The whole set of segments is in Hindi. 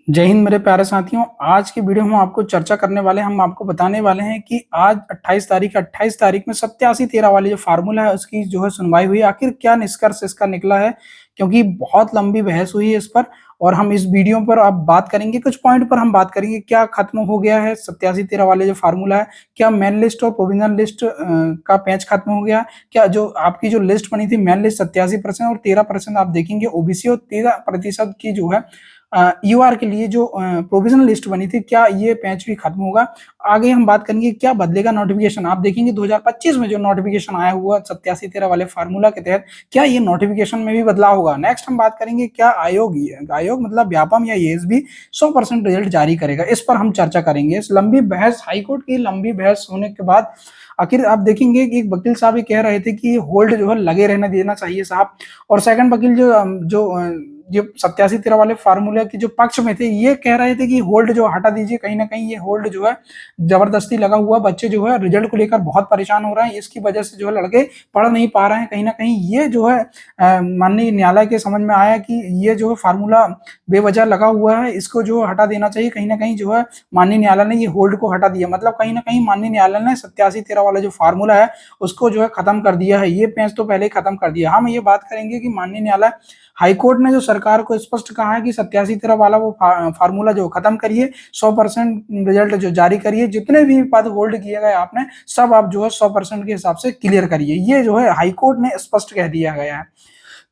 जय हिंद मेरे प्यारे साथियों। आज की वीडियो में हम आपको चर्चा करने वाले हैं, हम आपको बताने वाले हैं कि आज 28 तारीख में 87-13 वाली जो फार्मूला है उसकी जो है सुनवाई हुई। आखिर क्या निष्कर्ष इसका निकला है, क्योंकि बहुत लंबी बहस हुई है इस पर और हम इस वीडियो पर अब बात करेंगे। कुछ पॉइंट पर हम बात करेंगे, क्या खत्म हो गया है 87-13 वाले जो फार्मूला है, क्या मेन लिस्ट और प्रोविजनल लिस्ट का पेंच खत्म हो गया, क्या जो आपकी जो लिस्ट बनी थी मेन लिस्ट 87% और 13% आप देखेंगे ओबीसी और 13% की जो है यूआर के लिए जो प्रोविजनल लिस्ट बनी थी, क्या ये पैच भी खत्म होगा। आगे हम बात करेंगे क्या बदलेगा नोटिफिकेशन। आप देखेंगे 2025 में जो नोटिफिकेशन आया हुआ 87-13 वाले फार्मूला के तहत, क्या ये नोटिफिकेशन में भी बदलाव होगा। नेक्स्ट हम बात करेंगे क्या आयोग मतलब व्यापम या एएसबी 100% रिजल्ट जारी करेगा। इस पर हम चर्चा करेंगे। इस लंबी बहस, हाईकोर्ट की लंबी बहस होने के बाद आखिर आप देखेंगे कि एक वकील साहब ये कह रहे थे कि होल्ड जो है लगे रहने देना चाहिए साहब, और सेकंड वकील जो 87-13 वाले फार्मूला के जो पक्ष में थे ये कह रहे थे कि होल्ड जो हटा दीजिए। कहीं ना कहीं ये होल्ड जो है जबरदस्ती लगा हुआ, बच्चे जो है रिजल्ट को लेकर बहुत परेशान हो रहे हैं, इसकी वजह से जो है लड़के पढ़ नहीं पा रहे हैं। कहीं ना कहीं ये जो है माननीय न्यायालय के समझ में आया कि ये जो है फार्मूला बेवजह लगा हुआ है, इसको जो हटा देना चाहिए। कहीं ना कहीं जो है माननीय न्यायालय ने ये होल्ड को हटा दिया, मतलब कहीं ना कहीं माननीय न्यायालय ने 87-13 वाला जो फार्मूला है उसको जो है खत्म कर दिया है। ये पेंच तो पहले ही खत्म कर दिया। हम ये बात करेंगे कि माननीय न्यायालय हाईकोर्ट ने जो सरकार को स्पष्ट कहा है कि 87-13 वाला वो फार्मूला जो खत्म करिए, 100% रिजल्ट जो जारी करिए, जितने भी पद होल्ड किए गए आपने सब आप जो है 100% के हिसाब से क्लियर करिए। ये जो है हाईकोर्ट ने स्पष्ट कह दिया गया है।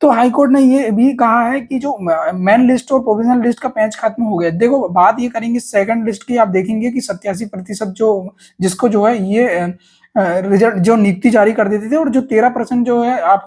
तो हाईकोर्ट ने ये भी कहा है कि जो मेन लिस्ट और प्रोविजनल लिस्ट का पेंच खत्म हो गया। देखो बात ये करेंगे सेकंड लिस्ट की। आप देखेंगे कि 87% जो जिसको जो है ये रिजल्ट जो नियुक्ति जारी कर देते थे, और जो 13% जो है आप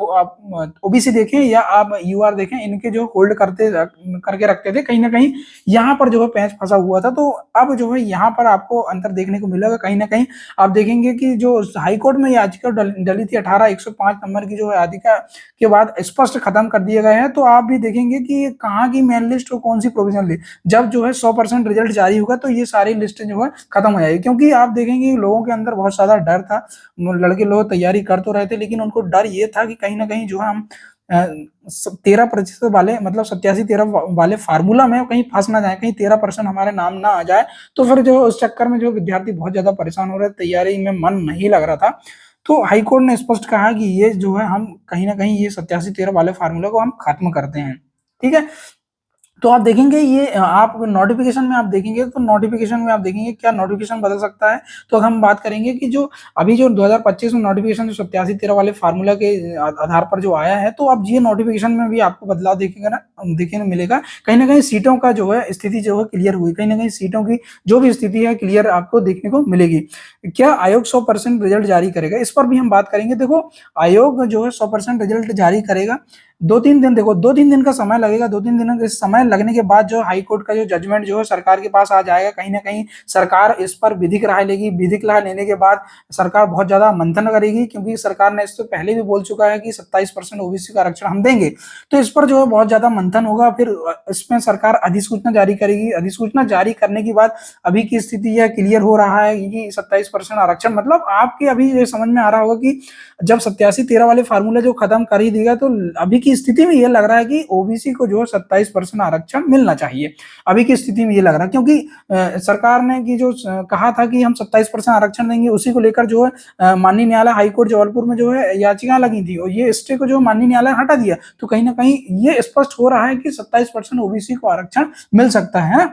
ओबीसी देखें या आप यूआर देखें, इनके जो होल्ड करके रखते थे, कहीं ना कहीं यहाँ पर जो है पेंच फंसा हुआ था। तो अब जो है यहाँ पर आपको अंतर देखने को मिलेगा। कहीं ना कहीं आप देखेंगे कि जो हाईकोर्ट में याचिका डली थी 18/105 नंबर की जो है याचिका के बाद स्पष्ट खत्म कर दिए गए हैं। तो आप भी देखेंगे कि कहाँ की मेन लिस्ट और कौन सी प्रोविजनल लिस्ट, जब जो है 100% रिजल्ट जारी होगा तो ये सारी लिस्ट जो है खत्म हो जाएगी। क्योंकि आप देखेंगे लोगों के अंदर बहुत ज्यादा डर था, लड़के लोग तैयारी कर तो रहे थे, लेकिन उनको डर ये था कि कहीं ना कहीं जो है हम 13% वाले मतलब 87-13 वाले फार्मूला में कहीं फंस ना जाए, कहीं 13% हमारे नाम ना आ जाए। तो फिर जो उस चक्कर में जो विद्यार्थी बहुत ज्यादा परेशान हो रहे थे, तैयारी में मन नहीं लग रहा था। तो हाईकोर्ट ने स्पष्ट कहा कि ये जो है हम कहीं ना कहीं ये 87-13 वाले फार्मूला को हम खत्म करते हैं। ठीक है। तो आप देखेंगे ये आप नोटिफिकेशन में आप देखेंगे, तो नोटिफिकेशन में आप देखेंगे क्या नोटिफिकेशन बदल सकता है। तो हम बात करेंगे कि जो अभी जो 2025 में नोटिफिकेशन जो 87-13 वाले फार्मूला के आधार पर जो आया है, तो अब ये नोटिफिकेशन में भी आपको बदलाव देखेगा ना, देखने मिलेगा। कहीं ना कहीं सीटों का जो है स्थिति जो है क्लियर हुई, कहीं ना कहीं सीटों की जो भी स्थिति है क्लियर आपको देखने को मिलेगी। क्या आयोग 100% रिजल्ट जारी करेगा, इस पर भी हम बात करेंगे। देखो आयोग जो है 100% रिजल्ट जारी करेगा। 2-3 दिन, देखो 2-3 दिन का समय लगेगा। 2-3 दिन के समय लगने के बाद जो हाईकोर्ट का जो जजमेंट जो है सरकार के पास आ जाएगा। कहीं ना कहीं सरकार इस पर विधिक राय लेगी। विधिक राय लेने के बाद सरकार बहुत ज्यादा मंथन करेगी, क्योंकि सरकार ने इससे पहले भी बोल चुका है कि 27% ओबीसी का आरक्षण हम देंगे। तो इस पर जो है बहुत ज्यादा मंथन होगा। फिर इसमें सरकार अधिसूचना जारी करेगी। अधिसूचना जारी करने के बाद अभी की स्थिति यह क्लियर हो रहा है कि 27% आरक्षण, मतलब आपके अभी ये समझ में आ रहा होगा कि जब 87-13 वाले फार्मूला जो खत्म कर ही देगा, तो अभी की स्थिति में ये लग रहा है कि ओबीसी को जो है 27% आरक्षण मिलना चाहिए। अभी की स्थिति में ये लग रहा है, क्योंकि सरकार ने कि जो कहा था कि हम 27% आरक्षण देंगे, उसी को लेकर जो है माननीय न्यायालय हाईकोर्ट जबलपुर में जो है याचिका लगी थी, और ये स्टे को जो माननीय न्यायालय हटा दिया। तो कहीं ना कहीं ये स्पष्ट हो रहा है कि 27% ओबीसी को आरक्षण मिल सकता है।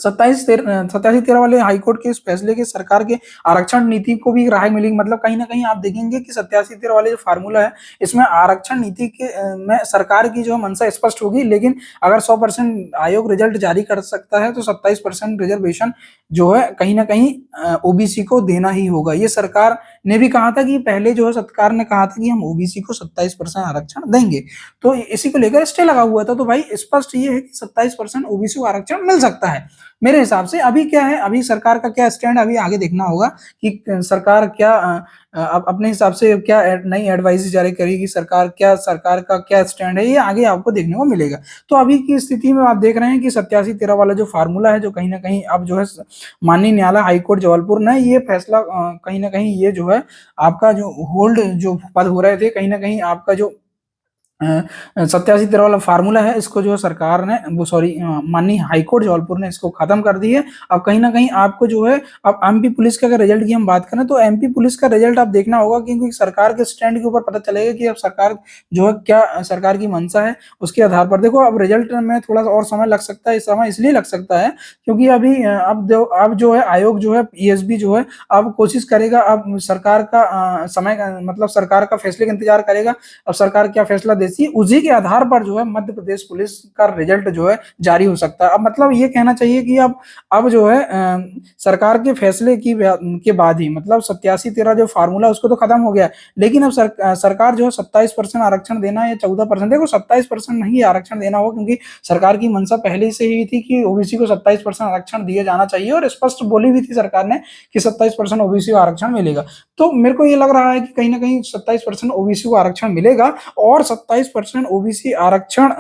87-13 वाले हाईकोर्ट के इस फैसले के सरकार के आरक्षण नीति को भी राहत मिलेगी। मतलब कहीं ना कहीं आप देखेंगे कि 87-13 वाले जो फार्मूला है, इसमें आरक्षण नीति के में सरकार की जो मंशा स्पष्ट होगी। लेकिन अगर 100% आयोग रिजल्ट जारी कर सकता है, तो 27% रिजर्वेशन जो है कहीं ना कहीं ओबीसी को देना ही होगा। ये सरकार ने भी कहा था कि पहले जो है सरकार ने कहा था कि हम ओबीसी को 27% आरक्षण देंगे। तो इसी को लेकर स्टे लगा हुआ था। तो भाई स्पष्ट ये है कि 27% ओबीसी को आरक्षण मिल सकता है मेरे हिसाब से। अभी क्या है, अभी सरकार का क्या स्टैंड, अभी आगे देखना होगा कि सरकार क्या अपने हिसाब से क्या नई एडवाइस जारी करेगी। सरकार का क्या स्टैंड है, ये आगे आपको देखने को मिलेगा। तो अभी की स्थिति में आप देख रहे हैं कि 87-13 वाला जो फार्मूला है, जो कहीं ना कहीं अब जो है माननीय न्यायालय हाईकोर्ट जबलपुर ने ये फैसला कहीं ना कहीं ये जो है आपका जो होल्ड जो पद हो रहे थे, कहीं ना कहीं आपका जो 87 वाला फार्मूला है, इसको जो है सरकार ने वो सॉरी माननीय हाईकोर्ट जबलपुर ने इसको खत्म कर दी है। अब कहीं ना कहीं आपको जो है, अब एमपी पुलिस के अगर रिजल्ट की हम बात करें तो एमपी पुलिस का रिजल्ट आप देखना होगा, क्योंकि सरकार के स्टैंड के ऊपर पता चलेगा कि अब सरकार जो है क्या सरकार की मंशा है, उसके आधार पर देखो। अब रिजल्ट में थोड़ा सा और समय लग सकता है, इस समय इसलिए लग सकता है क्योंकि अभी अब जो है आयोग जो है पीएसबी जो है अब कोशिश करेगा, अब सरकार का समय मतलब सरकार का फैसले का इंतजार करेगा। अब सरकार क्या फैसला देती है उसी के आधार पर जो है मध्य प्रदेश पुलिस का रिजल्ट जो है जारी हो सकता है। अब मतलब ये कहना चाहिए कि अब जो है सरकार के फैसले के बाद ही मतलब 87-13 जो फार्मूला उसको तो खत्म हो गया, लेकिन अब सरकार जो है 27% आरक्षण देना या 14%, देखो 27% नहीं आरक्षण देना होगा, क्योंकि सरकार की मंशा पहले से ही थी कि ओबीसी को 27% आरक्षण दिया जाना चाहिए और स्पष्ट बोली भी थी सरकार ने कि 27% ओबीसी को आरक्षण मिलेगा। तो मेरे को ये लग रहा है कि कहीं ना कहीं 27% ओबीसी को आरक्षण मिलेगा, और 27% ओबीसी आरक्षण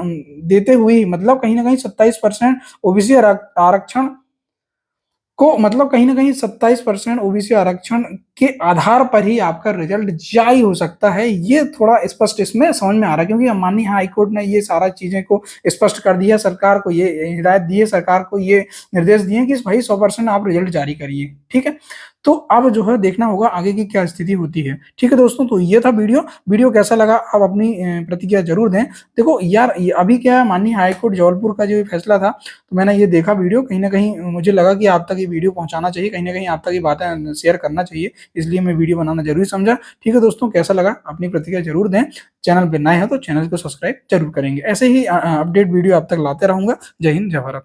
देते हुए मतलब कहीं ना कहीं 27% ओबीसी आरक्षण को मतलब कहीं ना कहीं 27% ओबीसी आरक्षण के आधार पर ही आपका रिजल्ट जारी हो सकता है। ये थोड़ा स्पष्ट इसमें समझ में आ रहा है, क्योंकि माननीय हाई कोर्ट ने ये सारा चीजें को स्पष्ट कर दिया, सरकार को ये हिदायत दी है, सरकार को ये निर्देश दिए कि भाई 100% आप रिजल्ट जारी करिए। ठीक है, तो अब जो है देखना होगा आगे की क्या स्थिति होती है। ठीक है दोस्तों, तो ये था वीडियो कैसा लगा आप अपनी प्रतिक्रिया जरूर दें। देखो यार, अभी क्या है, माननीय हाईकोर्ट जबलपुर का जो फैसला था, तो मैंने ये देखा वीडियो, कहीं ना कहीं मुझे लगा कि आप तक ये वीडियो पहुंचाना चाहिए, कहीं ना कहीं आप तक ये बातें शेयर करना चाहिए, इसलिए मैं वीडियो बनाना जरूरी समझा। ठीक है दोस्तों, कैसा लगा अपनी प्रतिक्रिया जरूर दें। चैनल पर नए हैं तो चैनल को सब्सक्राइब जरूर करेंगे, ऐसे ही अपडेट वीडियो आप तक लाते रहूंगा। जय हिंद, जय भारत।